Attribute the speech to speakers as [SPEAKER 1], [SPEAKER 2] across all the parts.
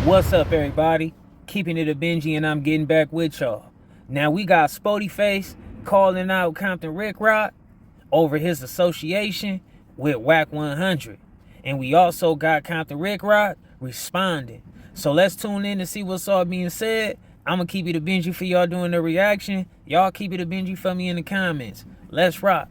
[SPEAKER 1] What's up, everybody? Keeping it a Benji, and I'm getting back with y'all. Now we got Sporty Face calling out Compton Ricc Roc over his association with Wack 100, and we also got Compton Ricc Roc responding. So let's tune in to see what's all being said. I'm gonna keep it a Benji for y'all doing the reaction. Y'all keep it a Benji for me in the comments. Let's rock.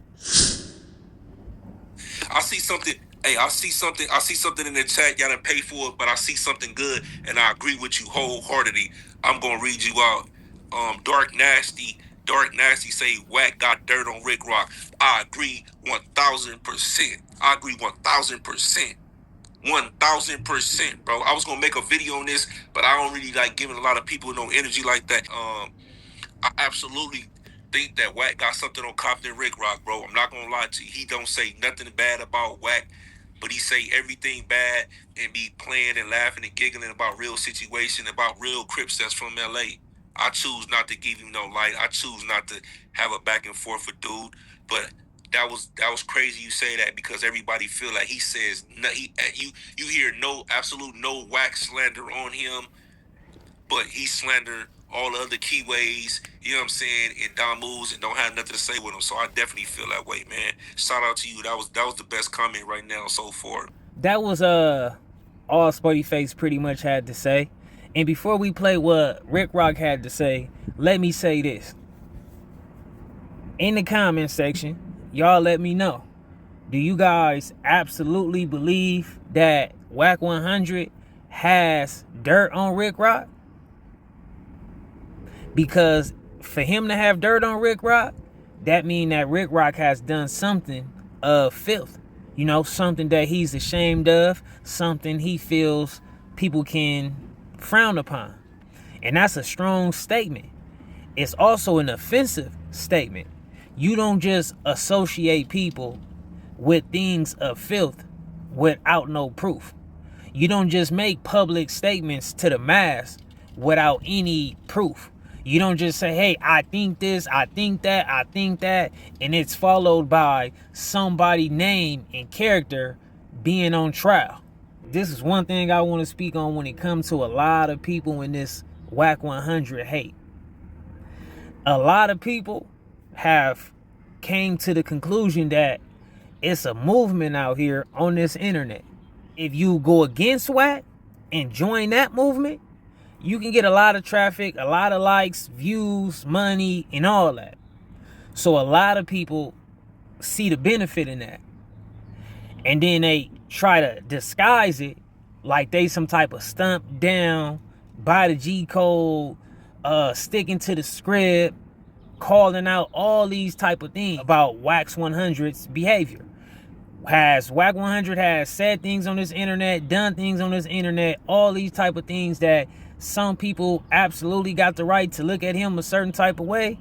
[SPEAKER 2] I see something. Hey, I see something. I see something in the chat. Y'all done pay for it, but I see something good, and I agree with you wholeheartedly. I'm gonna read you out. Dark Nasty say Wack got dirt on Ricc Roc. I agree 1,000%. I agree 1,000%. 1,000%, bro. I was gonna make a video on this, but I don't really like giving a lot of people no energy like that. I absolutely think that Wack got something on Compton Ricc Roc, bro. I'm not gonna lie to you. He don't say nothing bad about Wack, but he say everything bad and be playing and laughing and giggling about real situation, about real Crips that's from LA. I choose not to give him no light. I choose not to have a back and forth with dude. But that was crazy you say that, because everybody feel like he says no, you hear absolute no Wack slander on him, but he slander all the other keyways, you know what I'm saying, and Don moves and don't have nothing to say with him. So I definitely feel that way, man. Shout out to you. That was the best comment right now so far.
[SPEAKER 1] That was all Spoety Face pretty much had to say. And before we play what Ricc Roc had to say, let me say this. In the comment section, y'all let me know. Do you guys absolutely believe that Wack 100 has dirt on Ricc Roc? Because for him to have dirt on Ricc Roc, that means that Ricc Roc has done something of filth. You know, something that he's ashamed of, something he feels people can frown upon. And that's a strong statement. It's also an offensive statement. You don't just associate people with things of filth without no proof. You don't just make public statements to the mass without any proof. You don't just say, hey, I think this, I think that, I think that, and it's followed by somebody's name and character being on trial. This is one thing I want to speak on when it comes to a lot of people in this Wack 100 hate. A lot of people have came to the conclusion that it's a movement out here on this internet. If you go against Wack and join that movement, you can get a lot of traffic, a lot of likes, views, money, and all that. So a lot of people see the benefit in that. And then they try to disguise it like they some type of stump down, by the G code, sticking to the script, calling out all these type of things about Wack 100's behavior. Wack 100 has said things on this internet, done things on this internet, all these type of things that some people absolutely got the right to look at him a certain type of way.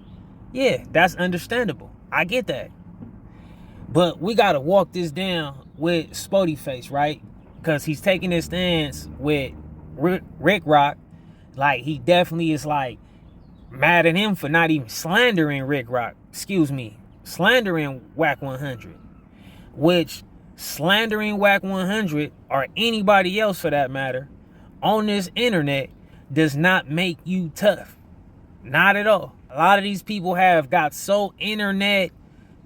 [SPEAKER 1] Yeah, that's understandable. I get that. But we got to walk this down with Spoety Face, right? Because he's taking his stance with Ricc Roc. Like, he definitely is like mad at him for not even slandering Ricc Roc. Slandering Wack 100. Which, slandering Wack 100, or anybody else for that matter, on this internet does not make you tough. Not at all. A lot of these people have got so internet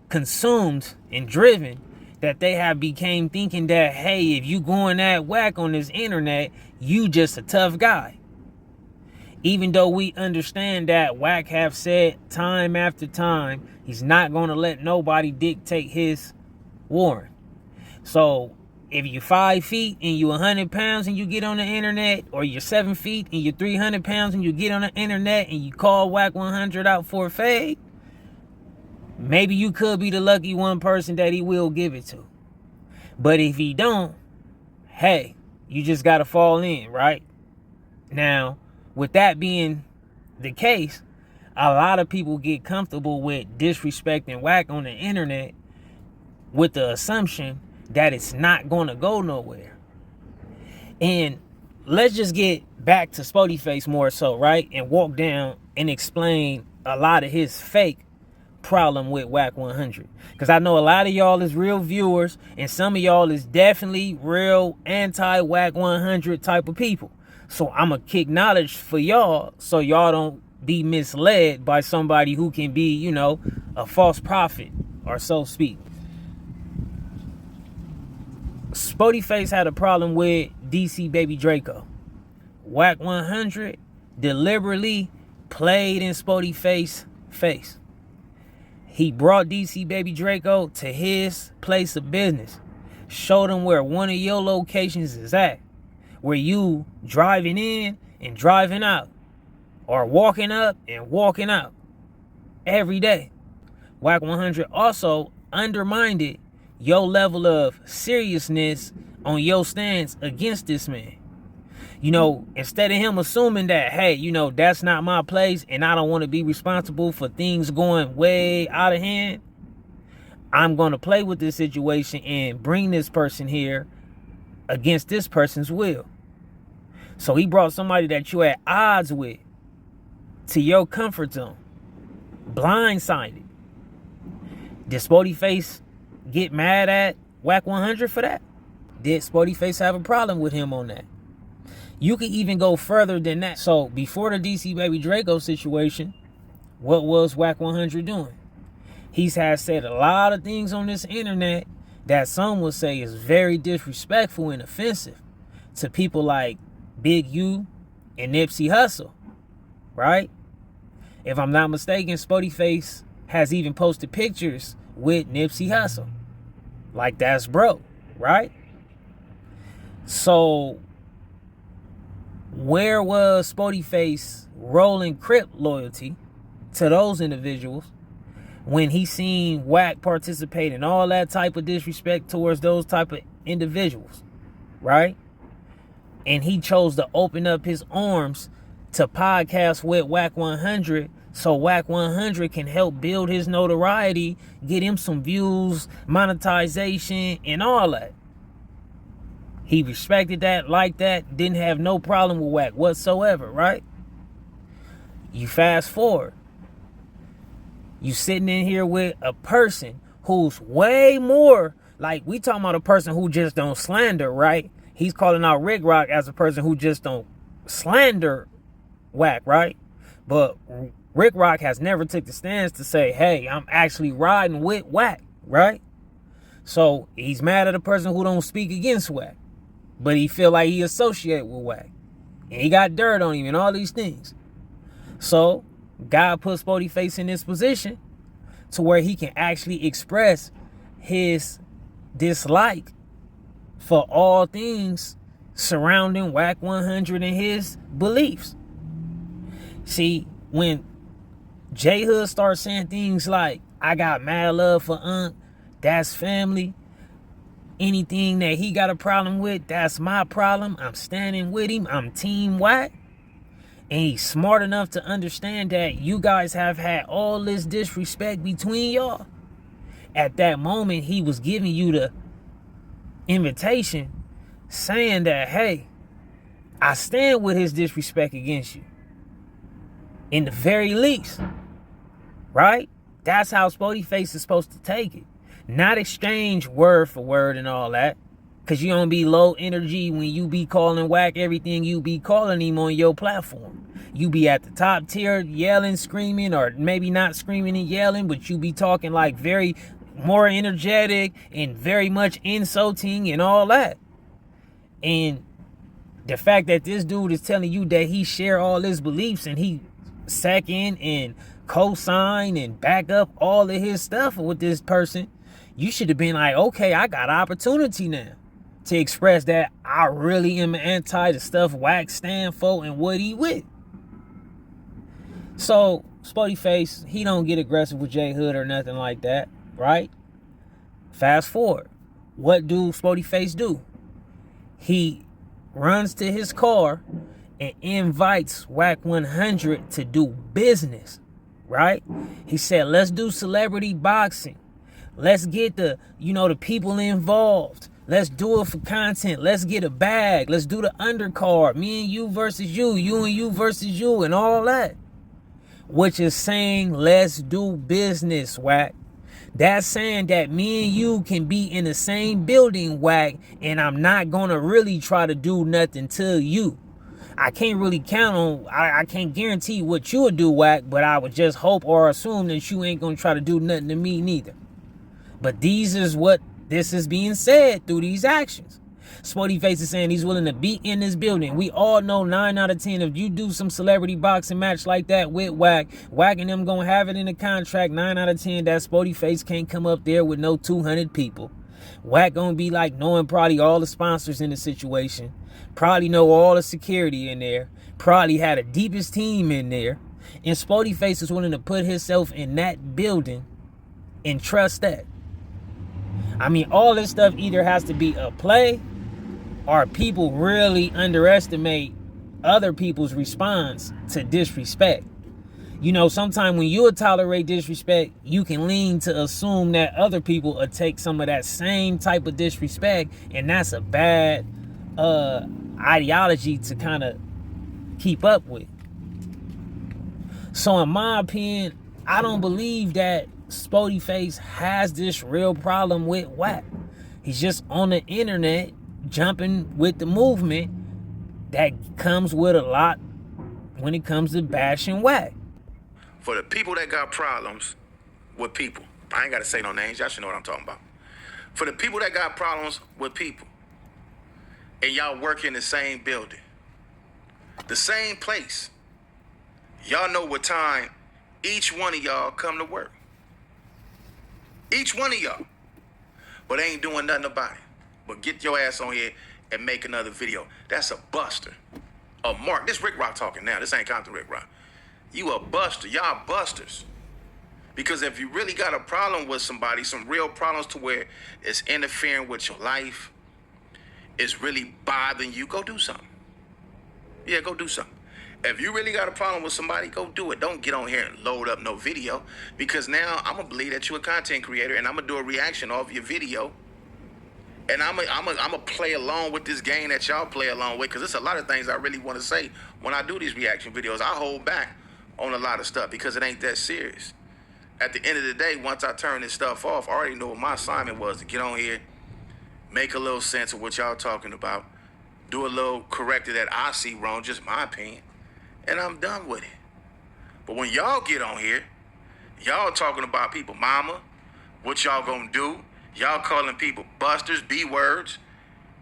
[SPEAKER 1] consumed and driven that they have became thinking that, hey, if you going at Wack on this internet, you just a tough guy. Even though we understand that Wack have said time after time, he's not going to let nobody dictate his warrant. So if you're 5 feet and you're 100 pounds and you get on the internet, or you're 7 feet and you're 300 pounds and you get on the internet and you call Wack 100 out for a fade, maybe you could be the lucky one person that he will give it to. But if he don't, hey, you just got to fall in, right? Now, with that being the case, a lot of people get comfortable with disrespecting Wack on the internet with the assumption that it's not going to go nowhere. And let's just get back to Spoety Face more so, right? And walk down and explain a lot of his fake problem with Wack 100. Because I know a lot of y'all is real viewers, and some of y'all is definitely real anti-Wack 100 type of people. So I'm going to kick knowledge for y'all so y'all don't be misled by somebody who can be, you know, a false prophet or so speak. Sporty Face had a problem with DC Baby Draco. Wack 100 deliberately played in Sporty Face face. He brought DC Baby Draco to his place of business. Showed him where one of your locations is at. Where you driving in and driving out. Or walking up and walking out. Every day. Wack 100 also undermined your level of seriousness on your stance against this man. You know, instead of him assuming that, hey, you know, that's not my place and I don't want to be responsible for things going way out of hand, I'm going to play with this situation and bring this person here against this person's will. So he brought somebody that you at odds with to your comfort zone. Blindsided. Did Sporty Face get mad at Wack 100 for that? Did Sporty Face have a problem with him on that? You could even go further than that. So before the DC Baby Draco situation, what was Wack 100 doing? He's had said a lot of things on this internet that some would say is very disrespectful and offensive to people like Big U and Nipsey Hussle, right? If I'm not mistaken, Spoety Face has even posted pictures with Nipsey Hussle. Like, that's bro, right? So where was Sporty Face rolling Crip loyalty to those individuals when he seen Wack participate in all that type of disrespect towards those type of individuals, right? And he chose to open up his arms to podcast with Wack 100 so Wack 100 can help build his notoriety, get him some views, monetization, and all that. He respected that, liked that, didn't have no problem with Wack whatsoever, right? You fast forward. You sitting in here with a person who's way more, like, we talking about a person who just don't slander, right? He's calling out Ricc Roc as a person who just don't slander Wack, right? But Ricc Roc has never took the stance to say, hey, I'm actually riding with Wack, right? So he's mad at a person who don't speak against Wack, but he feel like he associate with Wack, and he got dirt on him and all these things. So God put Sporty Face in this position to where he can actually express his dislike for all things surrounding Wack 100 and his beliefs. See, when J Hood starts saying things like, I got mad love for Unc, that's family, anything that he got a problem with, that's my problem, I'm standing with him, I'm Team Wack, and he's smart enough to understand that you guys have had all this disrespect between y'all, at that moment he was giving you the invitation saying that, hey, I stand with his disrespect against you. In the very least, right? That's how Spoety Face is supposed to take it. Not exchange word for word and all that. Because you don't be low energy when you be calling Wack everything you be calling him on your platform. You be at the top tier yelling, screaming, or maybe not screaming and yelling, but you be talking like very more energetic and very much insulting and all that. And the fact that this dude is telling you that he share all his beliefs and he second and co-sign and back up all of his stuff with this person, you should have been like, okay, I got opportunity now to express that I really am anti the stuff Wack stand for and what he with. So Sporty Face, he don't get aggressive with J Hood or nothing like that, right? Fast forward, what do Sporty Face do? He runs to his car and invites Wack 100 to do business, right? He said, let's do celebrity boxing. Let's get the people involved. Let's do it for content. Let's get a bag. Let's do the undercard. Me and you versus you. You and you versus you and all that. Which is saying, let's do business, Wack. That's saying that me and you can be in the same building, Wack, and I'm not going to really try to do nothing to you. I can't really count on, I can't guarantee what you would do, Wack, but I would just hope or assume that you ain't gonna try to do nothing to me neither. But this is being said through these actions. Sporty Face is saying he's willing to be in this building. We all know 9 out of 10, if you do some celebrity boxing match like that with Wack and them gonna have it in the contract, 9 out of 10, that Sporty Face can't come up there with no 200 people. Wack gonna be like knowing probably all the sponsors in the situation, probably know all the security in there, probably had the deepest team in there, and Sporty Face is willing to put himself in that building and trust that. I mean, all this stuff either has to be a play or people really underestimate other people's response to disrespect. You know, sometimes when you tolerate disrespect, you can lean to assume that other people will take some of that same type of disrespect, and that's a bad ideology to kind of keep up with. So in my opinion, I don't believe that Sporty Face has this real problem with Wack. He's just on the internet jumping with the movement that comes with a lot when it comes to bashing Wack.
[SPEAKER 3] For the people that got problems with people, I ain't got to say no names, y'all should know what I'm talking about. For the people that got problems with people, and y'all work in the same building, the same place, y'all know what time each one of y'all come to work. Each one of y'all. But they ain't doing nothing about it. But get your ass on here and make another video. That's a buster. A mark. This Ricc Roc talking now. This ain't Compton Ricc Roc. You a buster. Y'all busters. Because if you really got a problem with somebody, some real problems to where it's interfering with your life, it's really bothering you, go do something. Yeah, go do something. If you really got a problem with somebody, go do it. Don't get on here and load up no video, because now I'm going to believe that you're a content creator and I'm going to do a reaction off your video. And I'm gonna play along with this game that y'all play along with, because there's a lot of things I really want to say when I do these reaction videos. I hold back on a lot of stuff because it ain't that serious. At the end of the day, once I turn this stuff off, I already know what my assignment was: to get on here, make a little sense of what y'all talking about, do a little corrective that I see wrong, just my opinion, and I'm done with it. But when y'all get on here, y'all talking about people mama, what y'all gonna do, y'all calling people busters, B words,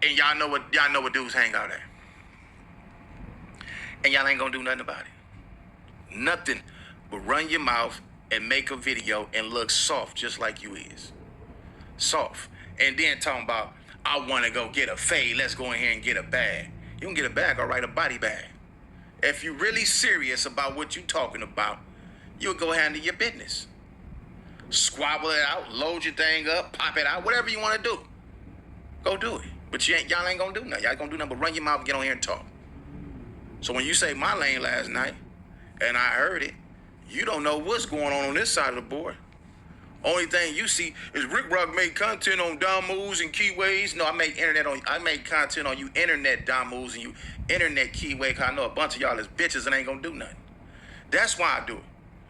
[SPEAKER 3] and y'all know what dudes hang out at. And y'all ain't gonna do nothing about it. Nothing but run your mouth and make a video and look soft just like you is. Soft. And then talking about, I wanna go get a fade, let's go in here and get a bag. You can get a bag, all right, a body bag. If you're really serious about what you talking about, you'll go handle your business. Squabble it out, load your thing up, pop it out, whatever you want to do. Go do it. But y'all ain't gonna do nothing. Y'all gonna do nothing but run your mouth and get on here and talk. So when you say my lane last night, and I heard it, you don't know what's going on this side of the board. Only thing you see is Ricc Roc made content on dumb moves and keyways. No, I made content on you internet dumb moves and you internet keyway, because I know a bunch of y'all is bitches and ain't gonna do nothing. That's why I do it.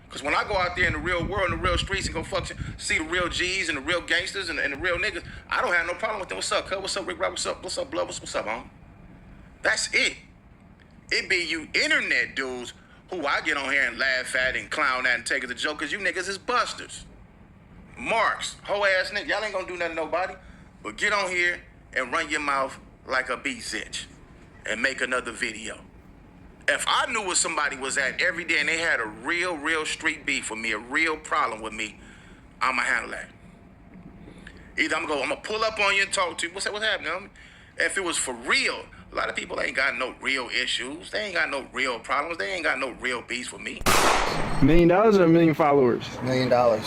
[SPEAKER 3] Because when I go out there in the real world, in the real streets, and go see the real G's and the real gangsters and the real niggas, I don't have no problem with them. What's up, cuz? What's up, Ricc Roc? What's up, blood? What's up, homie? That's it. It be you internet dudes who I get on here and laugh at and clown at and take as a joke, because you niggas is busters. Marks, hoe ass niggas. Y'all ain't gonna do nothing to nobody, but get on here and run your mouth like a bitch and make another video. If I knew where somebody was at every day and they had a real street beef with me, a real problem with me, I'ma handle that. Either I'm gonna pull up on you and talk to you. What's happening, homie? If it was for real, a lot of people ain't got no real issues. They ain't got no real problems. They ain't got no real beefs with me.
[SPEAKER 4] $1 million or 1 million followers?
[SPEAKER 5] $1 million.